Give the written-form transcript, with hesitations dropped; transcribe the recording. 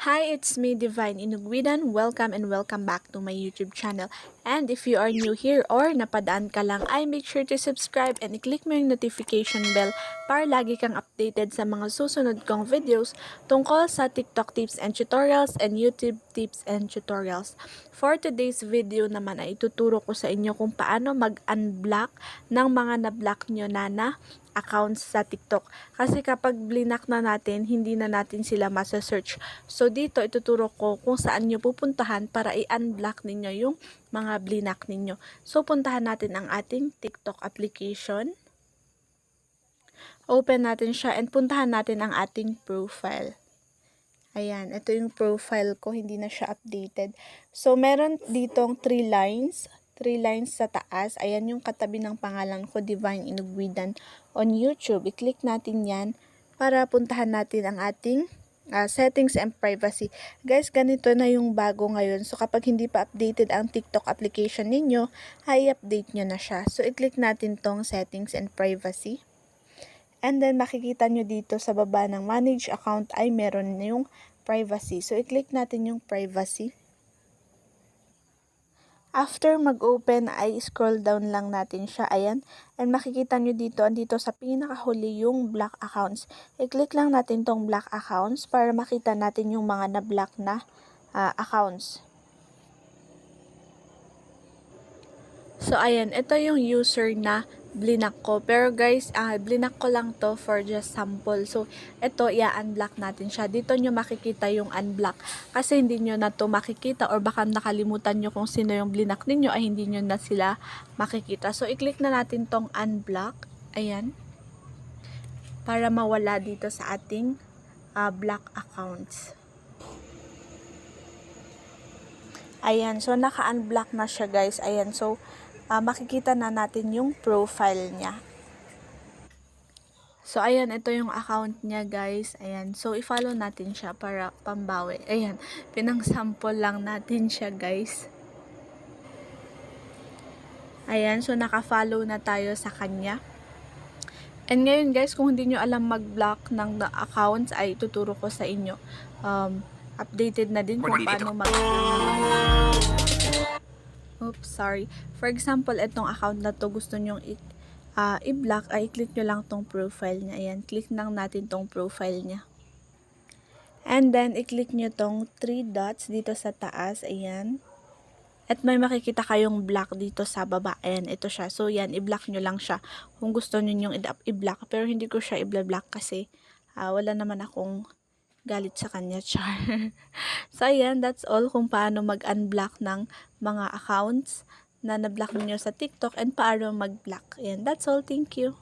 Hi, it's me, Divine Inugwidan. Welcome and welcome back to my YouTube channel. And if you are new here or napadaan ka lang, ay make sure to subscribe and i-click mo yung notification bell para lagi kang updated sa mga susunod kong videos tungkol sa TikTok tips and tutorials and YouTube tips and tutorials. For today's video naman ay ituturo ko sa inyo kung paano mag-unblock ng mga na-block nyo na accounts sa TikTok. Kasi kapag blinak na natin, hindi na natin sila masa-search. So, dito ituturo ko kung saan nyo pupuntahan para i-unblock ninyo yung mga blinak ninyo. So, puntahan natin ang ating TikTok application. Open natin siya and puntahan natin ang ating profile. Ayan, ito yung profile ko, hindi na siya updated. So, meron ditong 3 lines sa taas. Ayan yung katabi ng pangalan ko, Divine Inugwidan on YouTube. I-click natin yan para puntahan natin ang ating settings and privacy. Guys, ganito na yung bago ngayon. So, kapag hindi pa updated ang TikTok application ninyo, ay update nyo na siya. So, i-click natin tong settings and privacy. And then, makikita nyo dito sa baba ng manage account ay meron na yung privacy. So, i-click natin yung privacy. After mag-open ay scroll down lang natin siya. Ayan. And makikita nyo dito, andito sa pinakahuli yung block accounts. I-click lang natin tong block accounts para makita natin yung mga na-block na accounts. So, ayan. Ito yung user na blinak ko. Pero guys, blinak ko lang to for just sample. So, ito, i-unblock natin siya. Dito nyo makikita yung unblock. Kasi hindi nyo na to makikita or baka nakalimutan nyo kung sino yung blinak ninyo ay hindi nyo na sila makikita. So, i-click na natin tong unblock. Ayan. Para mawala dito sa ating block accounts. Ayan. So, naka-unblock na siya guys. Ayan. So, makikita na natin yung profile niya. So, ayan, ito yung account niya, guys. Ayan, so, i-follow natin siya para pambawi. Ayan, pinang-sample lang natin siya, guys. Ayan, so, naka-follow na tayo sa kanya. And ngayon, guys, kung hindi nyo alam mag-block ng accounts, ay tuturo ko sa inyo. Updated na din kung paano Oops, sorry. For example, itong account na to gusto nyong i-block, ay i-click nyo lang tong profile niya. Ayan, click lang natin tong profile niya. And then, i-click nyo tong 3 dots dito sa taas. Ayan. At may makikita kayong block dito sa baba. Ayan, ito siya. So, yan, i-block nyo lang siya kung gusto nyo yung i-block. Pero hindi ko siya i-block kasi wala naman akong galit sa kanya, char. So, ayan, that's all kung paano mag-unblock ng mga accounts na na-block niyo sa TikTok and paano mag-block. Ayan, that's all. Thank you.